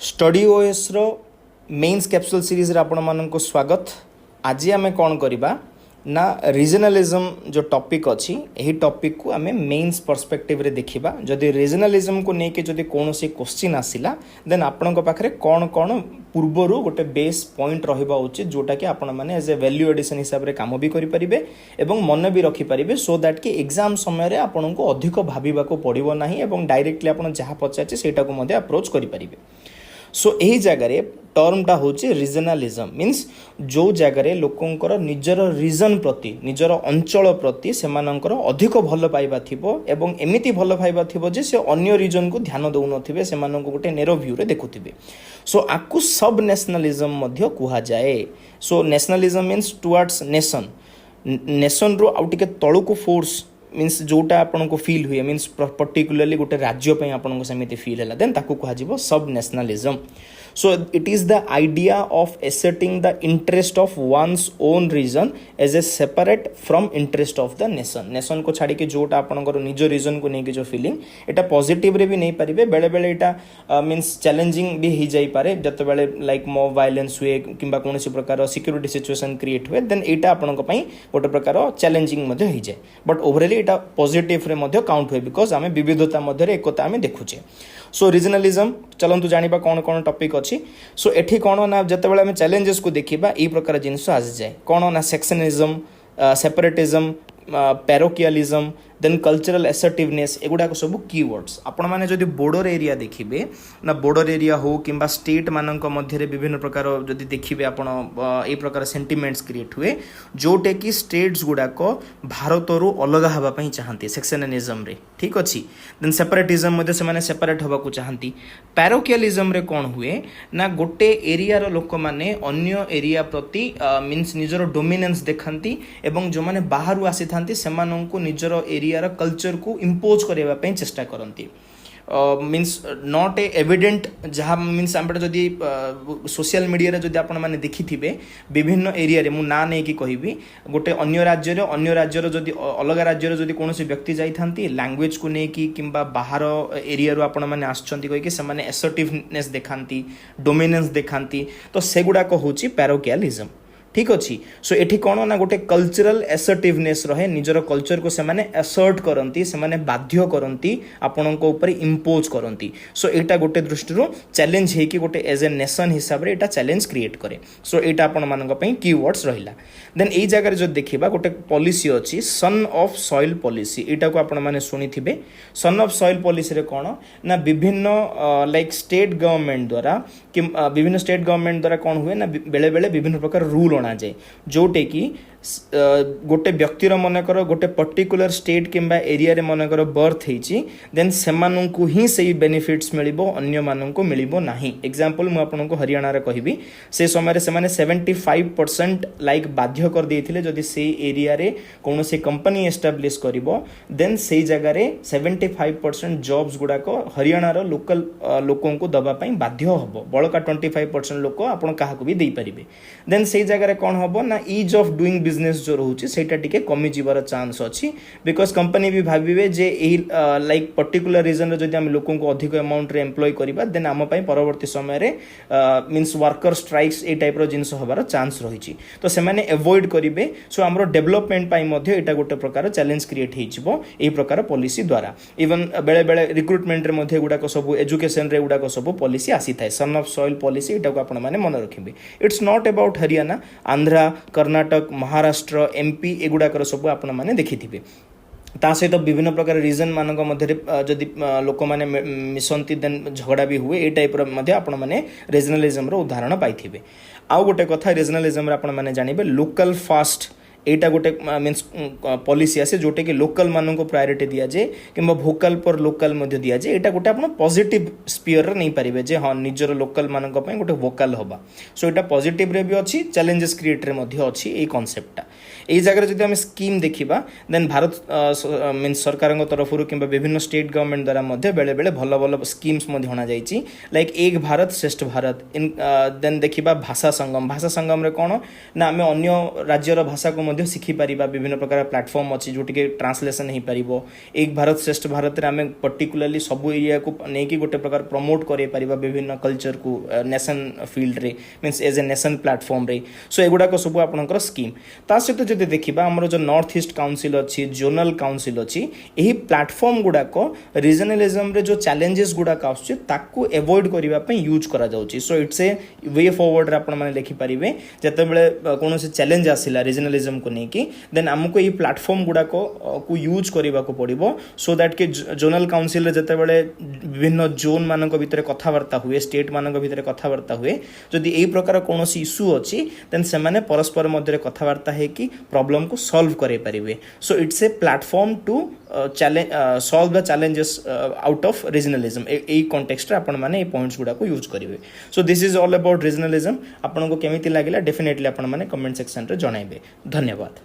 Study OS रो mains capsule series रे आपण माननको स्वागत। आज आमे कौन करिबा ना रीजनलिज्म जो टॉपिक अछि एही टॉपिक को आमे मेन्स पर्सपेक्टिव रे देखिबा। जदि रीजनलिज्म को नेके जदि कोनोसी क्वेश्चन आसिला देन आपणको पाखरे कोन कोन पूर्वरु गोटे बेस पॉइंट रहिबा उचित जोटा कि आपण माने एज ए वैल्यू एडिशन हिसाब रे काम भी करि परिबे एवं मन भी रखि परिबे सो दैट कि एग्जाम समय रे आपणको अधिक भाबिबा को पड़िबो नाही एवं डायरेक्टली आपण जहा पचाचे सेटा को मध्ये अप्रोच करि परिबे। सो यही जगार टर्मटा हूँ रीजनालिज्म मीन्स जो जगार लोकंर निजर रीजन प्रति निजर अंचल प्रति सेमानंकर अधिक भल पाइबा थिबो एवं एमिति भल पाइबा थिबो जे से अन्य रीजन को ध्यान दउ नथिबे सेमानंको गोटे नेरो व्यू रे देखुथिबे। सो आकु सब नेशनलिज्म मध्य कुहा जाए। So nationalism means towards nation nation रो आउ टिके तळु को फोर्स मीन्स जोटा आपन को फील हुए मीन्स पर्टिकुलरली गोटे राज्य पे आपन को सेमिति फील हैला देन ताकू कहा जिवो सब nationalism. So it is the idea of asserting the interest of one's own region as a separate from interest of the nation. Nation को छाड़ी के जोटा आपन निज रीजन को लेके जो फीलिंग एटा पॉजिटिव रे भी नहीं पारिबे बेले बेले एटा मीन्स चैलेंजिंग भी ही जाई पारे जते बेले लाइक मॉब वायलेंस हुए किंबा कोनोसी प्रकार सिक्योरिटी सिचुएशन क्रिएट हुए देन एटा आपन को पई गोटे प्रकार चैलेंजिंग मध्ये ही जाए बट ओवरऑल एटा पॉजिटिव रे मध्ये काउंट हुए बिकॉज आमे विविधता मध्ये एकता आमे देखुचे। सो रीजनलिज्म चलंतु जानिबा कोन कोन टॉपिक अछि। सो एठी कोन ना जते बेले आमे चैलेंजेस को देखिबा ई प्रकार जिंस आज जाए कोन ना सेक्शनिज्म सेपरेटिज्म पैरोकियालिज्म देन कल्चरल एसर्टिवनेस एगुडा सब कीवर्ड्स आपण माने जदि बॉर्डर एरिया देखिबे ना बॉर्डर एरिया हो किंबा स्टेट मानक मध्य विभिन्न प्रकार जदि देखिबे आपण ए प्रकार सेंटिमेंट्स क्रिएट हुए जोटे कि स्टेट्स गुडाक भारत रु अलग हवा पई चाहंती सेक्शनिज्म रे ठीक अछि। देन सेपरेटिज्म मध्ये से माने सेपरेट हवा को चाहंती। पैरोकियालिज्म रे कोन हुए ना गोटे एरिया रो लोक माने अन्य एरिया प्रति मींस निजर डोमिनेंस देखंती एवं जो माने बाहरु आसी थांती सेमानंकु निजर एरिया कल्चर को इम्पोज करबा पई चेष्टा करंती मीन्स नॉट ए एविडेंट जहाँ मीन्स आम जदि सोशल मीडिया रे जदि आपण माने देखिथिबे विभिन्न एरिया रे मु ना नै कि कहिबी गोटे अन्य राज्य जदि अलग राज्य जदि कोनोसी व्यक्ति जाई थांती लैंग्वेज को नै कि किंबा बाहर एरिया रो आपण माने आछंती कहि कि से माने असर्टिवनेस देखांती डोमिनेंस देखांती तो सेगुडा को होची पैरोकियालिज्म ठीक अच्छी। सो एठी कोन ना गोटे कल्चरल एसर्टिवनेस रहे निजर कल्चर को से माने असर्ट करंती से माने बाध्य करंती आपनको ऊपर इंपोज करंती। सो एटा गोटे दृष्टि रो चैलेंज हे कि गोटे एज ए नेशन हिसाब रे एटा चैलेंज क्रिएट करे। सो एटा आपण मानक पई कीवर्ड्स रहिला। देन एई जगह रे जो देखिबा गोटे पॉलिसी अछि सन ऑफ सॉइल पॉलिसी एटा को आपण माने सुनिथिबे। सन ऑफ सॉइल पॉलिसी रे कोन ना विभिन्न लाइक स्टेट गवर्नमेंट द्वारा कि विभिन्न स्टेट गवर्नमेंट द्वारा कोन हुए ना बेले बेले विभिन्न प्रकार रूल अना जाए जोटे कि गोटे व्यक्तिर मनकर गोटे पर्टिकुलर स्टेट किंबा एरिया रे मनकर बर्थ हेची देन सेमानंकु ही सेही बेनिफिट्स मिलिबो अन्य मानंकु मिलिबो नाही। एग्जांपल मु आपनको हरियाणा रे कहिबी से समय रे सेमाने 75% लाइक बाध्य कर देथिले जदि से एरिया रे कोनोसी कंपनी एस्टैब्लिश करिवो देन सेही जगह रे 75% जॉब्स गुडा को हरियाणा रो लोकल लोकों को दबा पई बाध्य हबो बळका 25% लोक आपण काहाकु भी देई परिबे। देन सेही जगह रे कोन हबो ना ईज ऑफ डूइंग बिजनेस जो रोचे सेटा टिके कमी जीवार चांस अछि बिकॉज कंपनी भी भाबिबे जे एही लाइक पर्टिकुलर रीजन रे जदि हम लोकों को अधिक अमाउंट रे एम्प्लॉय करिबा देन आम पई परवर्ती समय रे मींस वर्कर स्ट्राइक्स ए टाइप रो जिंस होबार चांस रहिछि तो से माने अवॉइड करिवे। सो हमरो डेवलपमेंट पई मध्ये एटा गोटे प्रकार चैलेंज क्रिएट हेजिवो एही प्रकार पॉलिसी द्वारा। इवन बेले बेले रिक्रुटमेंट रे मध्ये गुडा को सब एजुकेशन रे गुडा को सब पॉलिसी आसी थाए सन ऑफ सॉइल पॉलिसी एटा को आपण माने मन रखिबे। It's not about Haryana Andhra Karnataka Maharashtra MP एगुड़ाकर सब आपण माने देखिथिबे। ता सहित विभिन्न प्रकार रीजन मानक मध्य जदि लोक माने मिसंती देन झगड़ा भी हुए ए टाइप रो मध्य आपण माने रीजनलिज्म रो उदाहरण पाइथिबे। आउ गोटे कथा रीजनलिज्म रे आपण माने जानिबे लोकल फास्ट एटा गोटे मीन्स पॉलिसी आसे जोटे कि लोकल मानन को प्रायोरिटी दिया जाए किंबा भोकल पर लोकल मध्ये दिया जाए एटा गोटे आपण पॉजिटिव स्पीयर रे नहीं पारिबे जे हां निजर लोकल मानन को पय गोटे वोकल होबा। सो एटा पॉजिटिव रे भी अछि चैलेंजेस क्रिएट रे मध्ये अछि ए कांसेप्टटा। यही जगह जब आम स्कीम देखा देन भारत मीन सरकार तरफ कि विभिन्न स्टेट गवर्नमेंट द्वारा बेले बेले भल भल स्कीम्स अणा जाइए लाइक एक भारत श्रेष्ठ भारत इन देन देखा भाषा संगम रे कौन ना आम अन्य राज्यर भाषा को शिखिपर विभिन्न प्रकार प्लाटफर्म अच्छी जो ट्रांसलेसन हो पार एक भारत श्रेष्ठ भारत में आम पर्टिकुलरली सब एरिया को लेकिन गोटे प्रकार प्रमोट कर विभिन्न कल्चर को नेशन फील्ड रे means as a nation platform रे सो एगुड़ाक सब आपंकर स्कीम ता सहित जब देखा आमर जो नॉर्थ ईस्ट काउंसिल अच्छी जोनल काउंसिल अच्छी यही प्लाटफर्म गुड़ाक रीजनलिज्म रे जो चैलेंजेस गुड़ाक आसको एवॉइड करने यूज करा जाउची सो इट्स ए वे फॉरवर्ड आप लिखिपारे जिते कौन चैलेंज आसला रीजनलिज्म को लेकिन देन आमको ये प्लाटफर्म गुड़ाक को यूज करने को पड़ो सो दैट कि जोनल काउंसिल जिते विभिन्न जोन मान भितर कथबार्ता हुए स्टेट मान भितर कथबार्ता हुए जदि यही प्रकार कौन इश्यू अच्छी देन से माने परस्पर मध्य कथबार्ता है कि प्रॉब्लम को सॉल्व करे पारिबे so it's a platform to challenge solve the challenges out of regionalism ए कॉन्टेक्स्ट रे आपण माने ए पॉइंट्स गुडा को यूज करिवे so this is all about regionalism आपन को केमिति लागिला डेफिनेटली आपण माने कमेंट सेक्शन रे जणाइबे धन्यवाद।